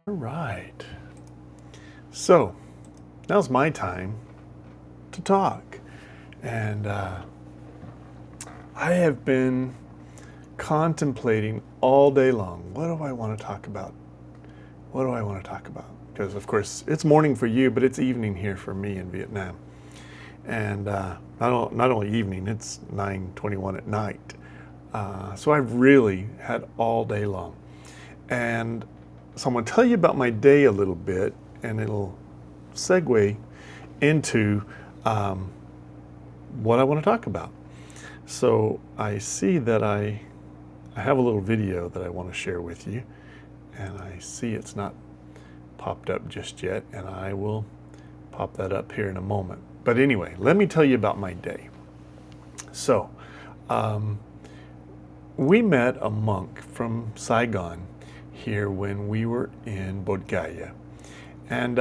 All right. So now's my time to talk. And I have been contemplating all day long, what do I want to talk about? What do I want to talk about? Because, of course, it's morning for you, but it's evening here for me in Vietnam. And not only evening, it's 9:21 at night. So I've really had all day long. And so I'm going to tell you about my day a little bit, and it'll segue into what I want to talk about. So I see that I have a little video that I want to share with you, and I see it's not popped up just yet, and I will pop that up here in a moment. But anyway, let me tell you about my day. So we met a monk from Saigon here when we were in Bodh Gaya. And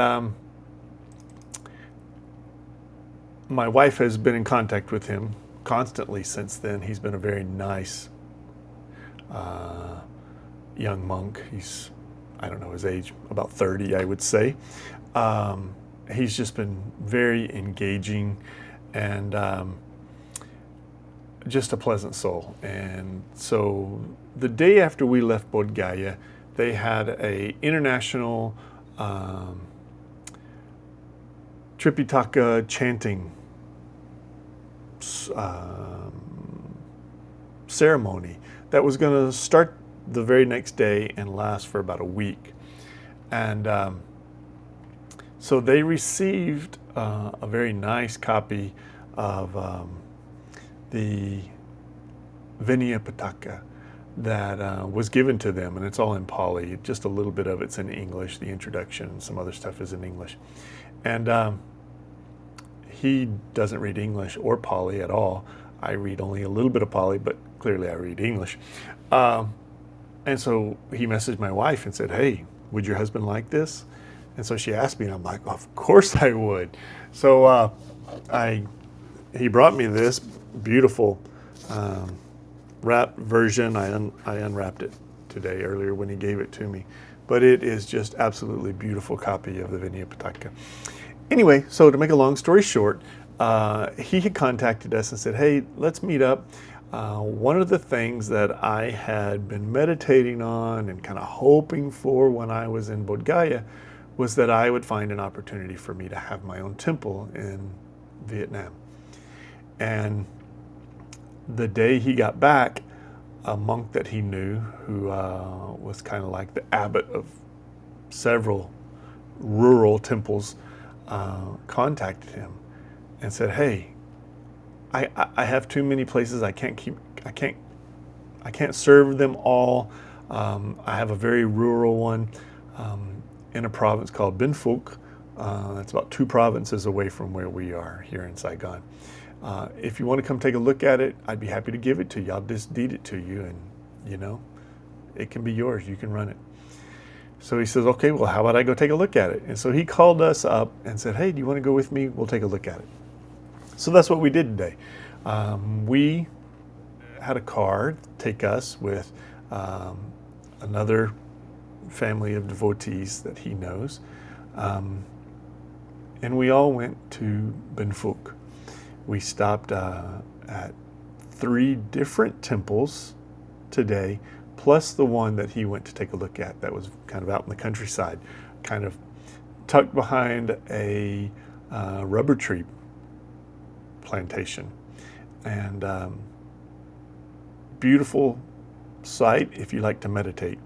my wife has been in contact with him constantly since then. He's been a very nice young monk. He's, I don't know his age, about 30, I would say. He's just been very engaging and just a pleasant soul. And so the day after we left Bodh Gaya, they had a international Tripitaka chanting ceremony that was going to start the very next day and last for about a week. And so they received a very nice copy of the Vinaya Pitaka that was given to them, and it's all in Pali. Just a little bit of it's in English, the introduction, and some other stuff is in English. And he doesn't read English or Pali at all. I read only a little bit of Pali, but clearly I read English. And so he messaged my wife and said, "Hey, would your husband like this?" And so she asked me, and I'm like, "Of course I would." So he brought me this beautiful wrapped version. I unwrapped it today earlier when he gave it to me. But it is just absolutely beautiful copy of the Vinaya Pitaka. Anyway, so to make a long story short, he had contacted us and said, "Hey, let's meet up." One of the things that I had been meditating on and kind of hoping for when I was in Bodh Gaya was that I would find an opportunity for me to have my own temple in Vietnam. And the day he got back, a monk that he knew who was kind of like the abbot of several rural temples contacted him and said, "Hey, I have too many places. I can't serve them all. I have a very rural one in a province called Binh Phuoc. That's about 2 provinces away from where we are here in Saigon. If you want to come take a look at it, I'd be happy to give it to you. I'll just deed it to you, and it can be yours. You can run it." So he says, "Okay, well, how about I go take a look at it?" And so he called us up and said, "Hey, do you want to go with me? We'll take a look at it." So that's what we did today. We had a car take us with another family of devotees that he knows. And we all went to Binh Phuoc. We stopped at 3 different temples today, plus the one that he went to take a look at that was kind of out in the countryside, kind of tucked behind a rubber tree plantation. And beautiful sight if you like to meditate.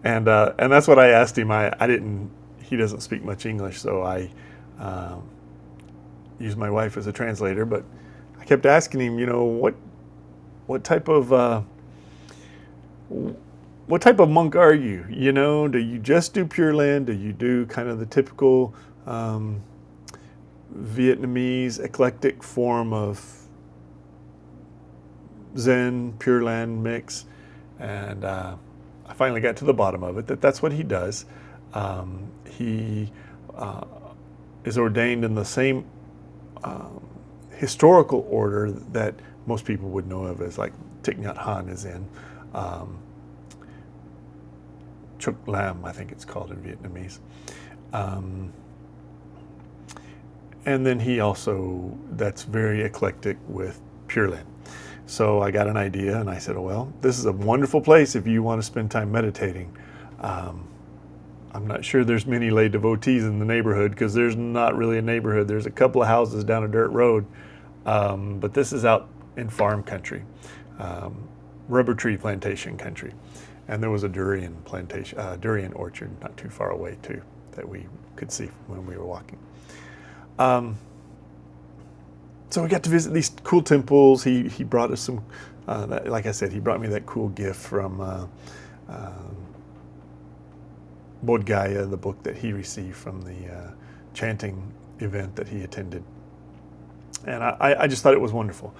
And that's what I asked him. He doesn't speak much English, so I used my wife as a translator, but I kept asking him, what type of monk are you? Do you just do Pure Land? Do you do kind of the typical Vietnamese eclectic form of Zen Pure Land mix? And I finally got to the bottom of it, that's what he does. He is ordained in the same historical order that most people would know of as like Thich Nhat Hanh is in. Chuk Lam, I think it's called in Vietnamese. And then he also, that's very eclectic with Pure Land. So I got an idea and I said, oh, well, this is a wonderful place if you want to spend time meditating. I'm not sure there's many lay devotees in the neighborhood because there's not really a neighborhood. There's a couple of houses down a dirt road, but this is out in farm country, rubber tree plantation country. And there was a durian plantation, durian orchard not too far away too, that we could see when we were walking. So we got to visit these cool temples. He brought us some, like I said, he brought me that cool gift from Bodh Gaya, the book that he received from the chanting event that he attended. And I just thought it was wonderful.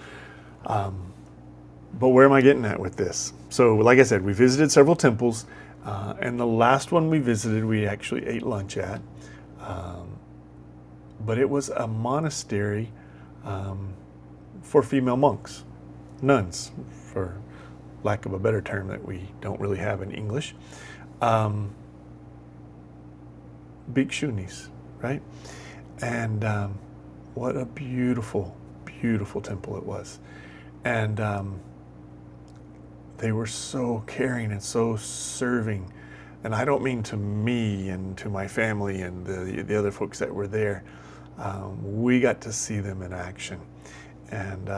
But where am I getting at with this? So like I said, we visited several temples, and the last one we visited, we actually ate lunch at. But it was a monastery for female monks, nuns, for lack of a better term that we don't really have in English. Bhikshunis, right? And what a beautiful, beautiful temple it was. And they were so caring and so serving. And I don't mean to me and to my family and the other folks that were there. We got to see them in action. And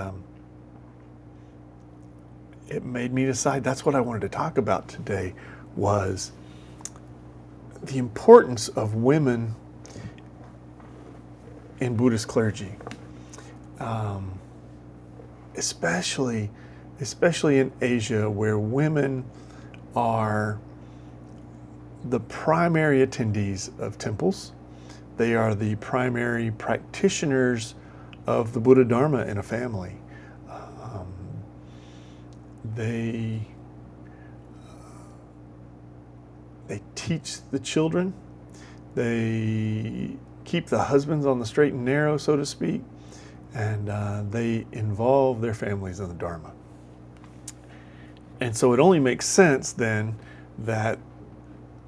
it made me decide that's what I wanted to talk about today, was the importance of women in Buddhist clergy, especially in Asia, where women are the primary attendees of temples. They are the primary practitioners of the Buddha Dharma in a family. They teach the children. They keep the husbands on the straight and narrow, so to speak, and they involve their families in the Dharma. And so it only makes sense then that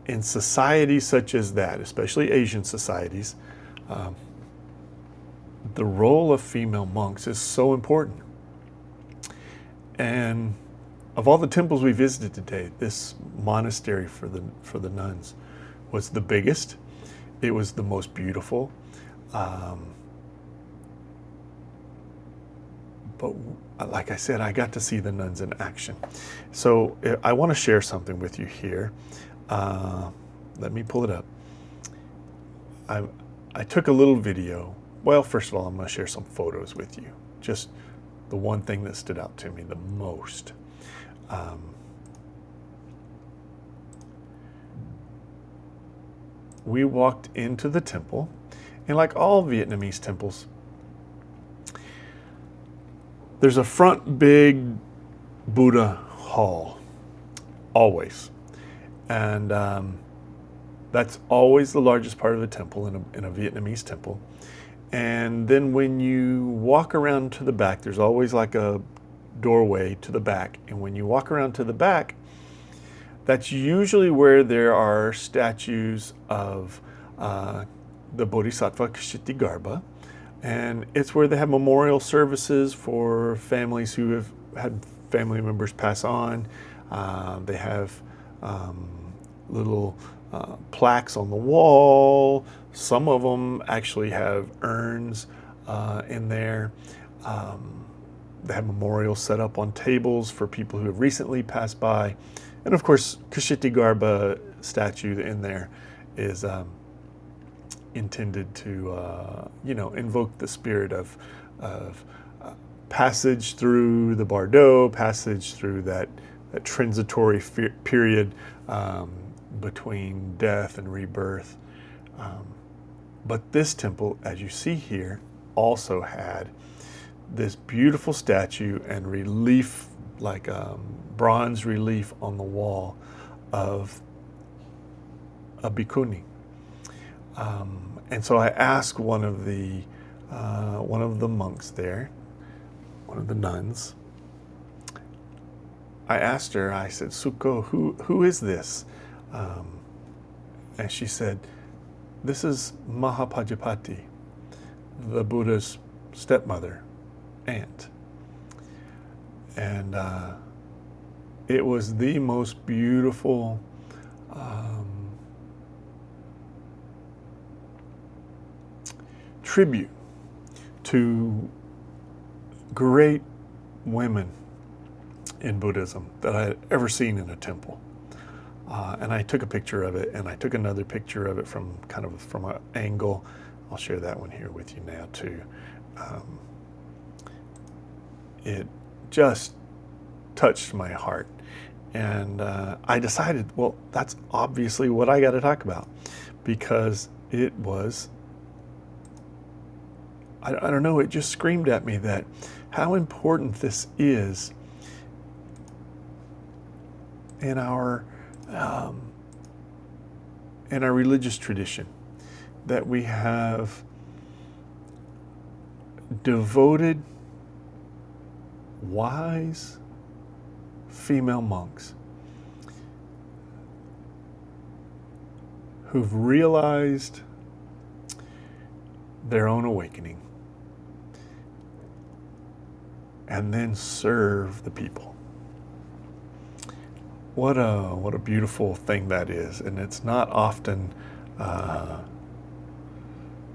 in societies such as that, especially Asian societies, the role of female monks is so important. And of all the temples we visited today, this monastery for the nuns was the biggest. It was the most beautiful. But like I said, I got to see the nuns in action. So I want to share something with you here. Let me pull it up. I took a little video. Well, first of all, I'm going to share some photos with you. Just the one thing that stood out to me the most. We walked into the temple, and like all Vietnamese temples, there's a front big Buddha hall, always. And that's always the largest part of the temple in a Vietnamese temple. And then when you walk around to the back, there's always like a doorway to the back. And when you walk around to the back, that's usually where there are statues of the Bodhisattva Kshitigarbha. And it's where they have memorial services for families who have had family members pass on. They have little plaques on the wall. Some of them actually have urns in there. They have memorials set up on tables for people who have recently passed by. And of course, Kshitigarbha statue in there is intended to, invoke the spirit of passage through the bardo, passage through that transitory period between death and rebirth. But this temple, as you see here, also had this beautiful statue and relief, like bronze relief on the wall of a bhikkhuni. And so I asked one of the monks there, one of the nuns. I asked her, I said, Suko, who is this? And she said, "This is Mahapajapati, the Buddha's stepmother, aunt." And it was the most beautiful tribute to great women in Buddhism that I had ever seen in a temple. And I took a picture of it, and I took another picture of it from an angle. I'll share that one here with you now too. It just touched my heart. And I decided, well, that's obviously what I got to talk about, because it was, I don't know, it just screamed at me that how important this is in our religious tradition, that we have devoted, wise female monks who've realized their own awakening and then serve the people. What a beautiful thing that is, and it's not often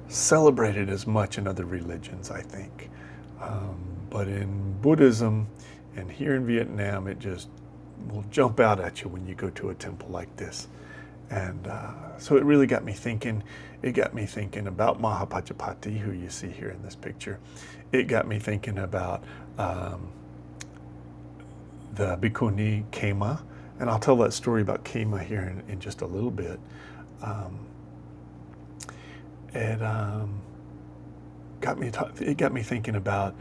celebrated as much in other religions, I think. But in Buddhism and here in Vietnam, it just will jump out at you when you go to a temple like this. And so it really got me thinking. It got me thinking about Mahapajapati, who you see here in this picture. It got me thinking about the Bhikkhuni Khema. And I'll tell that story about Khema here in just a little bit. It got me thinking about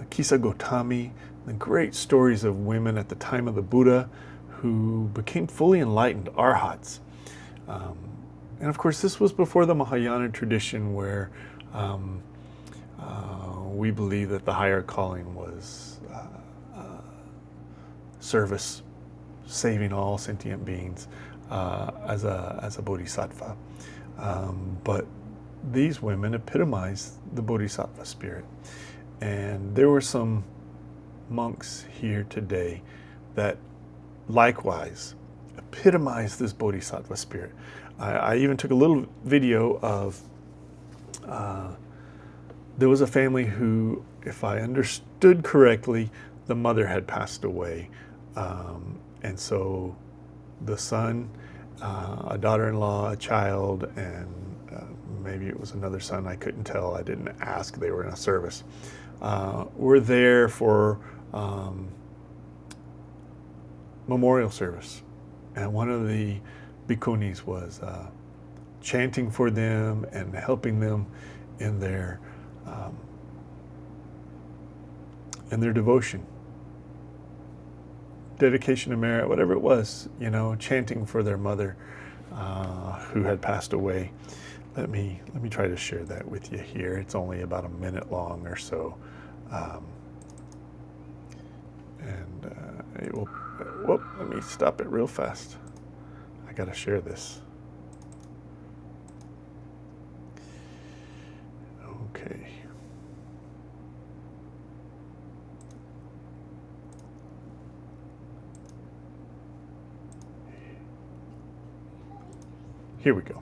Kisa Gotami, the great stories of women at the time of the Buddha who became fully enlightened arhats. And of course, this was before the Mahayana tradition, where we believe that the higher calling was service, saving all sentient beings as a bodhisattva. But these women epitomize the bodhisattva spirit. And there were some monks here today that likewise epitomize this bodhisattva spirit. I even took a little video of, there was a family who, if I understood correctly, the mother had passed away. And so the son, a daughter-in-law, a child, and maybe it was another son, I couldn't tell, I didn't ask, they were in a service, were there for memorial service. And one of the bhikkhunis was chanting for them and helping them in their devotion, dedication to merit, whatever it was, chanting for their mother who had passed away. Let me try to share that with you here. It's only about a minute long or so, and it will. Whoop! Let me stop it real fast. I gotta share this. Okay. Here we go.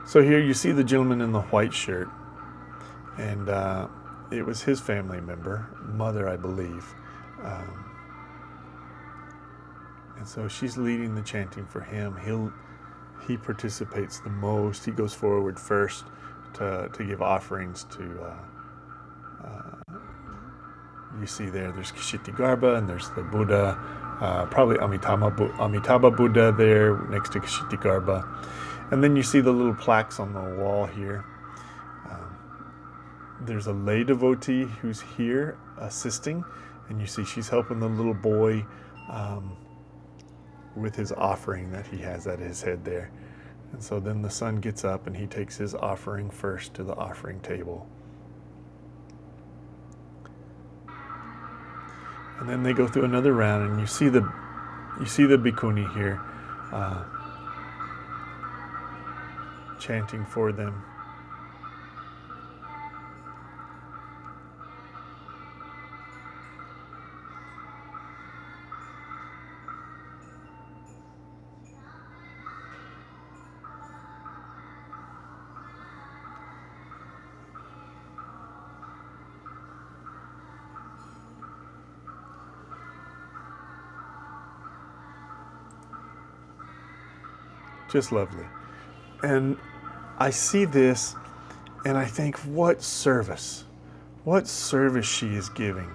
So here you see the gentleman in the white shirt, and it was his family member, mother, I believe. And so she's leading the chanting for him. He participates the most. He goes forward first to give offerings to. You see there's Kshitigarbha, and there's the Buddha, probably Amitabha Buddha there next to Kshitigarbha. And then you see the little plaques on the wall here. There's a lay devotee who's here assisting, and you see she's helping the little boy with his offering that he has at his head there. And so then the son gets up and he takes his offering first to the offering table. And then they go through another round, and you see the bhikkhuni here chanting for them. Just lovely. And I see this and I think, what service she is giving.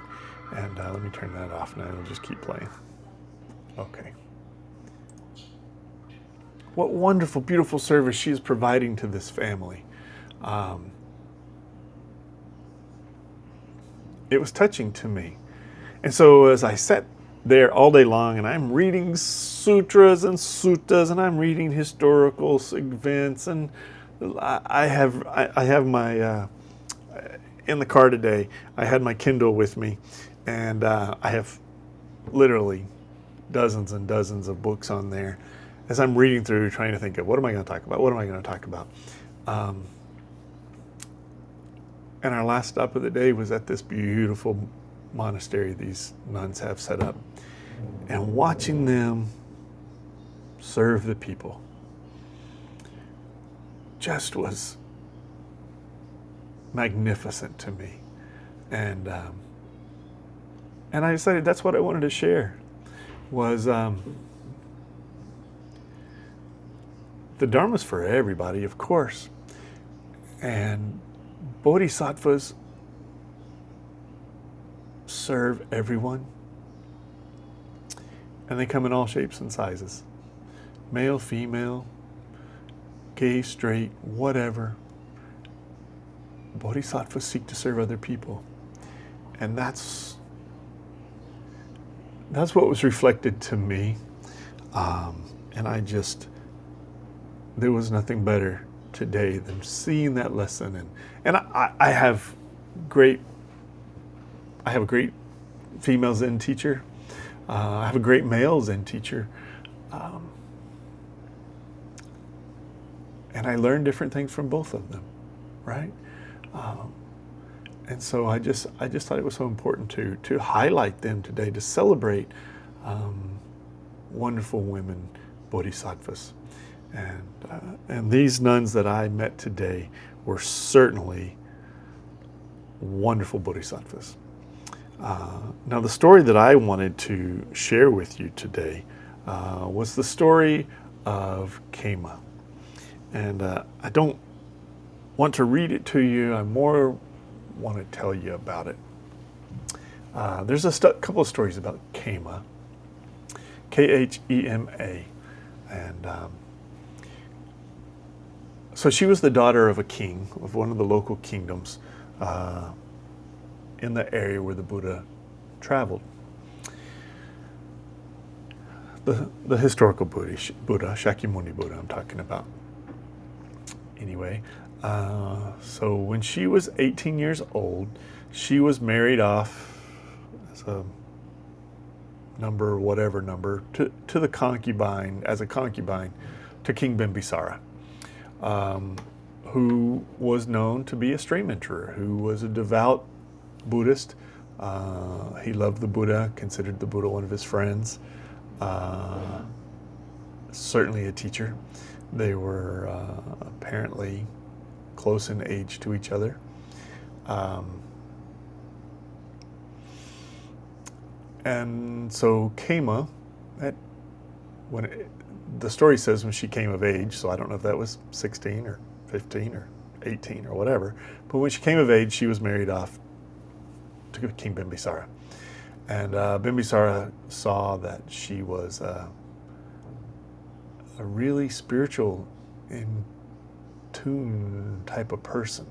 And let me turn that off now, it'll just keep playing. Okay. What wonderful, beautiful service she is providing to this family. It was touching to me. And so as I sat there all day long, and I'm reading sutras and suttas, and I'm reading historical events, and I have my in the car today. I had my Kindle with me, and I have literally dozens and dozens of books on there. As I'm reading through, trying to think of what am I going to talk about? What am I going to talk about? And our last stop of the day was at this beautiful monastery these nuns have set up, and watching them serve the people just was magnificent to me. And I decided that's what I wanted to share, was the Dharma's for everybody, of course, and Bodhisattvas serve everyone, and they come in all shapes and sizes, male, female, gay, straight, whatever. Bodhisattvas seek to serve other people, and that's what was reflected to me, and there was nothing better today than seeing that lesson. And I have a great female Zen teacher. I have a great male Zen teacher. And I learned different things from both of them, right? And so I just thought it was so important to highlight them today, to celebrate wonderful women, bodhisattvas. And these nuns that I met today were certainly wonderful bodhisattvas. Now, the story that I wanted to share with you today was the story of Khema. And I don't want to read it to you, I more want to tell you about it. There's a couple of stories about Khema, Khema. And so she was the daughter of a king of one of the local kingdoms in the area where the Buddha traveled. The historical Buddha, Shakyamuni Buddha I'm talking about. Anyway, so when she was 18 years old, she was married off as a whatever number, to the concubine, as a concubine, to King Bimbisara, who was known to be a stream enterer, who was a devout Buddhist. He loved the Buddha, considered the Buddha one of his friends, certainly a teacher. They were apparently close in age to each other. And so Khema, the story says when she came of age, so I don't know if that was 16 or 15 or 18 or whatever, but when she came of age, she was married off to King Bimbisara. And Bimbisara saw that she was a really spiritual, in tune type of person.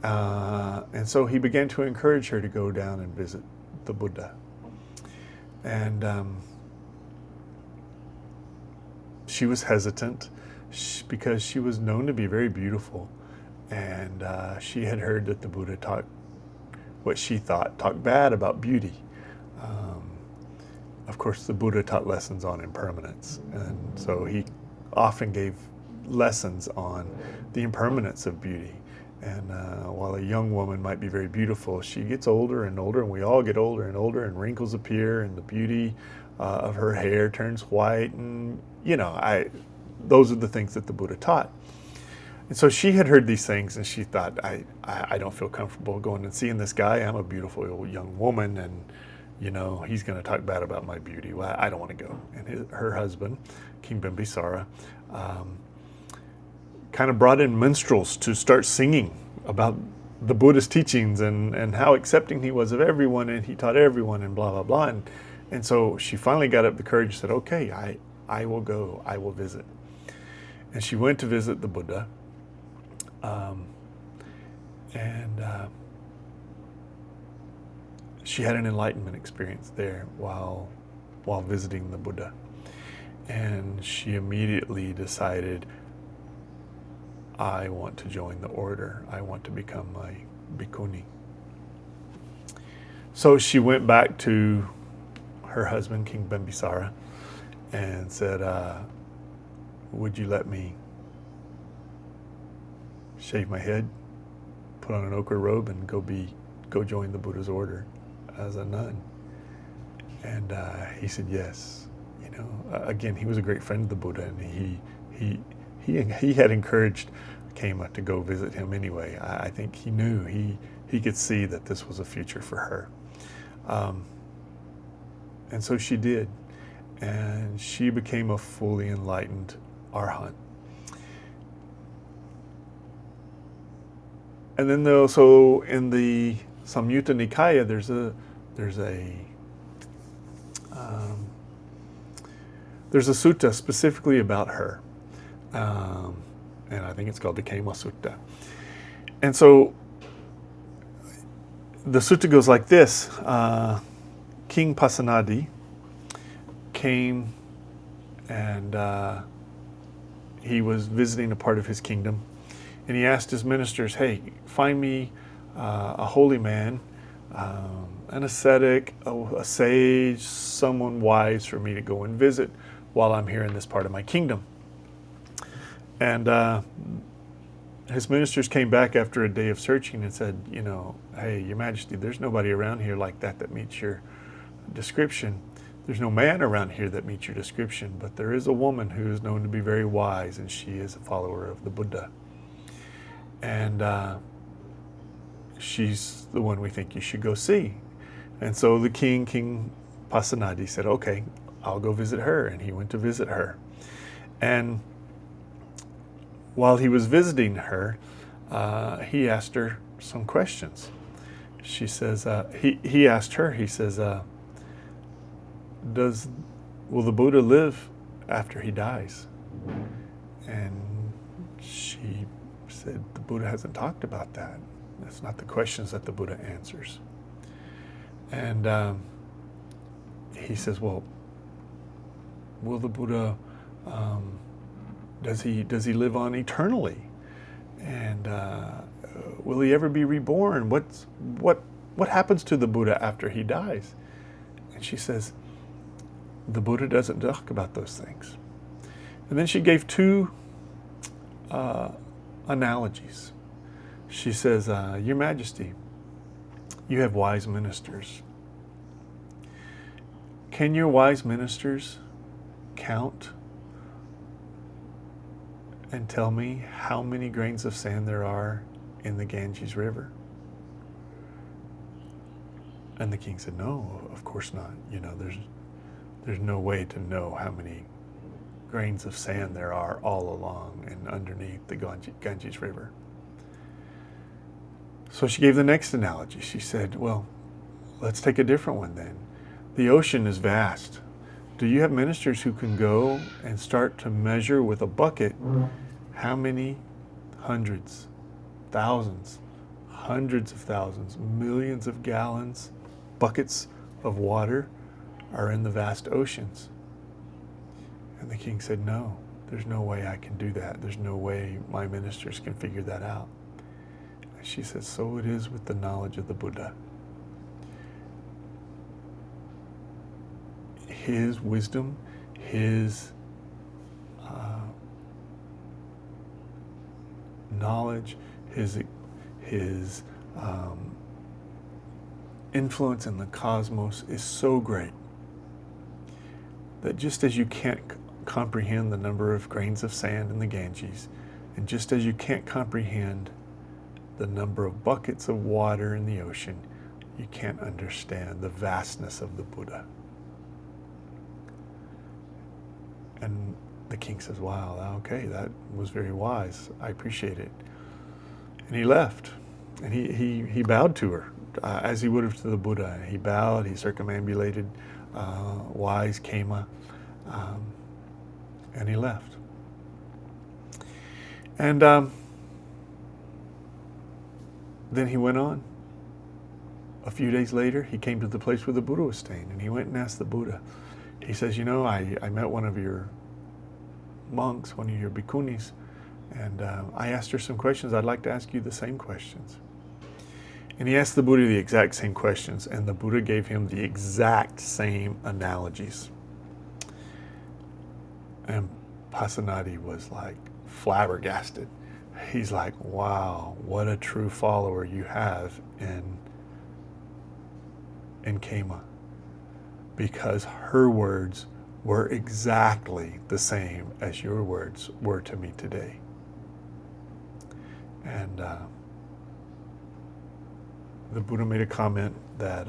And so he began to encourage her to go down and visit the Buddha. And she was hesitant because she was known to be very beautiful. And she had heard that the Buddha talked bad about beauty. Of course, the Buddha taught lessons on impermanence, and so he often gave lessons on the impermanence of beauty. And while a young woman might be very beautiful, she gets older and older, and we all get older and older, and wrinkles appear, and the beauty of her hair turns white, and those are the things that the Buddha taught. And so she had heard these things, and she thought, I don't feel comfortable going and seeing this guy. I'm a beautiful young woman, and he's going to talk bad about my beauty. Well, I don't want to go. And her husband, King Bimbisara, kind of brought in minstrels to start singing about the Buddhist teachings and how accepting he was of everyone, and he taught everyone, and blah, blah, blah. And so she finally got up the courage and said, okay, I will go. I will visit. And she went to visit the Buddha. She had an enlightenment experience there while visiting the Buddha. And she immediately decided, I want to join the order. I want to become a bhikkhuni. So she went back to her husband, King Bimbisara, and said, would you let me shave my head, put on an ochre robe, and go join the Buddha's order as a nun? And he said yes. Again, he was a great friend of the Buddha, and he had encouraged Kema to go visit him anyway. I think he knew he could see that this was a future for her, and so she did, and she became a fully enlightened arhat. And then so in the Samyutta Nikaya, there's a sutta specifically about her, and I think it's called the Kema Sutta. And so the sutta goes like this: King Pasenadi came, and he was visiting a part of his kingdom. And he asked his ministers, hey, find me a holy man, an ascetic, a sage, someone wise for me to go and visit while I'm here in this part of my kingdom. And his ministers came back after a day of searching and said, hey, Your Majesty, there's nobody around here like that meets your description. There's no man around here that meets your description, but there is a woman who is known to be very wise, and she is a follower of the Buddha. And she's the one we think you should go see. And so the King Pasenadi said, okay, I'll go visit her. And he went to visit her. And while he was visiting her, he asked her some questions. She says, he asked her, he says, will the Buddha live after he dies? And she said, the Buddha hasn't talked about that. That's not the questions that the Buddha answers. And he says, well, will the Buddha, does he live on eternally? And will he ever be reborn? What happens to the Buddha after he dies? And she says, the Buddha doesn't talk about those things. And then she gave two analogies. She says, Your Majesty, you have wise ministers. Can your wise ministers count and tell me how many grains of sand there are in the Ganges River? And the king said, no, of course not. There's no way to know how many grains of sand there are all along and underneath the Ganges River. So she gave the next analogy. She said, well, let's take a different one then. The ocean is vast. Do you have ministers who can go and start to measure with a bucket how many hundreds, thousands, hundreds of thousands, millions of gallons, buckets of water are in the vast oceans? And the king said, no, there's no way I can do that. There's no way my ministers can figure that out. And she said, so it is with the knowledge of the Buddha. his wisdom, his knowledge, his influence in the cosmos is so great that just as you can't comprehend the number of grains of sand in the Ganges, and just as you can't comprehend the number of buckets of water in the ocean, you can't understand the vastness of the Buddha. And the king says, wow, okay, that was very wise. I appreciate it. And he left. And he bowed to her, as he would have to the Buddha. He bowed, he circumambulated wise Kema, and he left. And then he went on. A few days later, he came to the place where the Buddha was staying, and he went and asked the Buddha. He says, I met one of your monks, one of your bhikkhunis, and I asked her some questions. I'd like to ask you the same questions. And he asked the Buddha the exact same questions, and the Buddha gave him the exact same analogies. And Pasenadi was like flabbergasted. He's like, wow, what a true follower you have in Kema. Because her words were exactly the same as your words were to me today. And the Buddha made a comment that,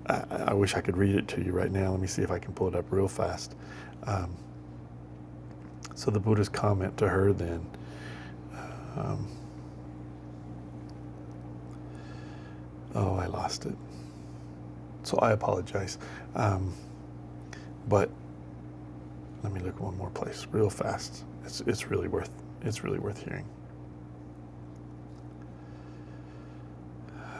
I wish I could read it to you right now. Let me see if I can pull it up real fast. So the Buddha's comment to her then, I lost it. So I apologize. But let me look one more place real fast. It's really worth hearing.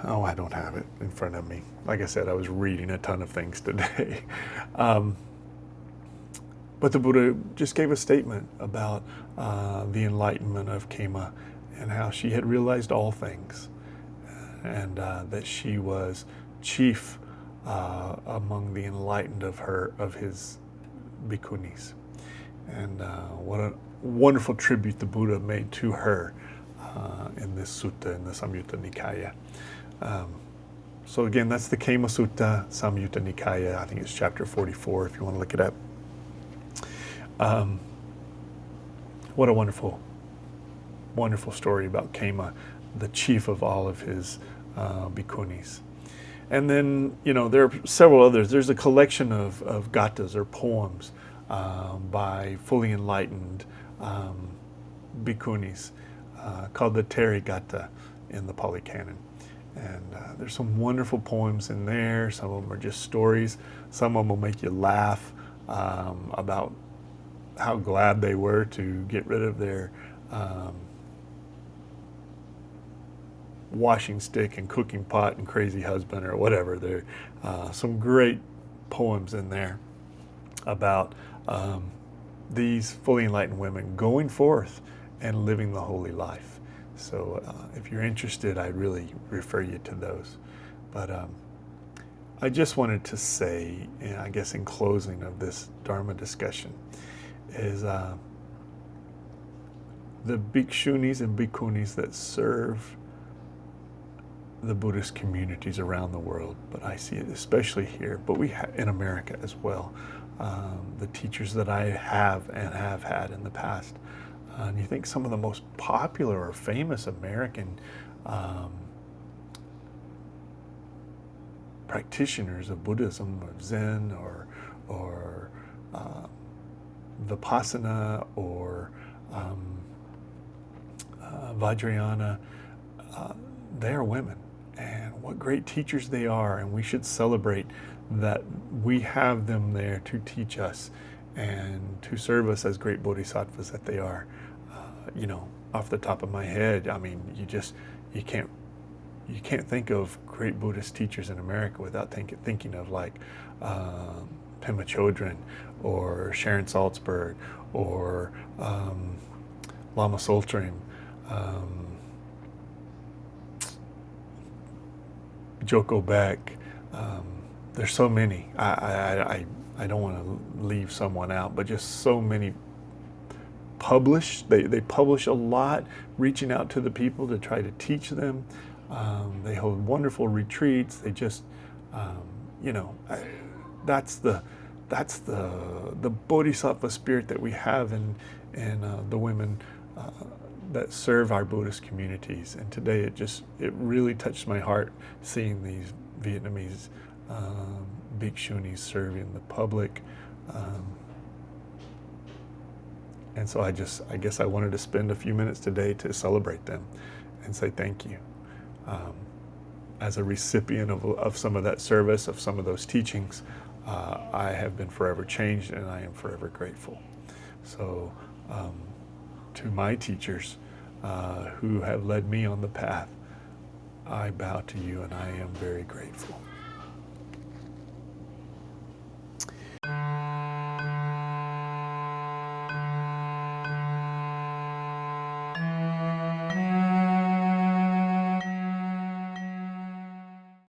Oh, I don't have it in front of me. Like I said, I was reading a ton of things today. But the Buddha just gave a statement about the enlightenment of Kema and how she had realized all things, and that she was chief among the enlightened of his bhikkhunis. And what a wonderful tribute the Buddha made to her in this sutta, in the Samyutta Nikaya. So again, that's the Kema Sutta, Samyutta Nikaya. I think it's chapter 44 if you want to look it up. What a wonderful, wonderful story about Kema, the chief of all of his bhikkhunis. And then, there are several others. There's a collection of gathas or poems by fully enlightened bhikkhunis called the Therigatha in the Pali Canon. And there's some wonderful poems in there. Some of them are just stories. Some of them will make you laugh about how glad they were to get rid of their washing stick and cooking pot and crazy husband or whatever. There are some great poems in there about these fully enlightened women going forth and living the holy life. So if you're interested, I'd really refer you to those. But I just wanted to say, I guess in closing of this Dharma discussion, is the bhikshunis and bhikkhunis that serve the Buddhist communities around the world, but I see it especially here, but we in America as well. The teachers that I have and have had in the past. And you think some of the most popular or famous American practitioners of Buddhism, or Zen, or Vipassana, or Vajrayana, they are women. And what great teachers they are, and we should celebrate that we have them there to teach us and to serve us as great bodhisattvas that they are. Off the top of my head, I mean, you can't think of great Buddhist teachers in America without thinking of like Pema Chodron, or Sharon Salzberg, or Lama Tsoltrim, Joko Beck, there's so many. I don't want to leave someone out, but just so many publish. They publish a lot, reaching out to the people to try to teach them. They hold wonderful retreats. They just, you know, that's the bodhisattva spirit that we have in the women that serve our Buddhist communities. And today it really touched my heart seeing these Vietnamese bhikshunis serving the public. And so I guess I wanted to spend a few minutes today to celebrate them and say thank you. As a recipient of some of that service, of some of those teachings, I have been forever changed, and I am forever grateful. So to my teachers who have led me on the path, I bow to you, and I am very grateful.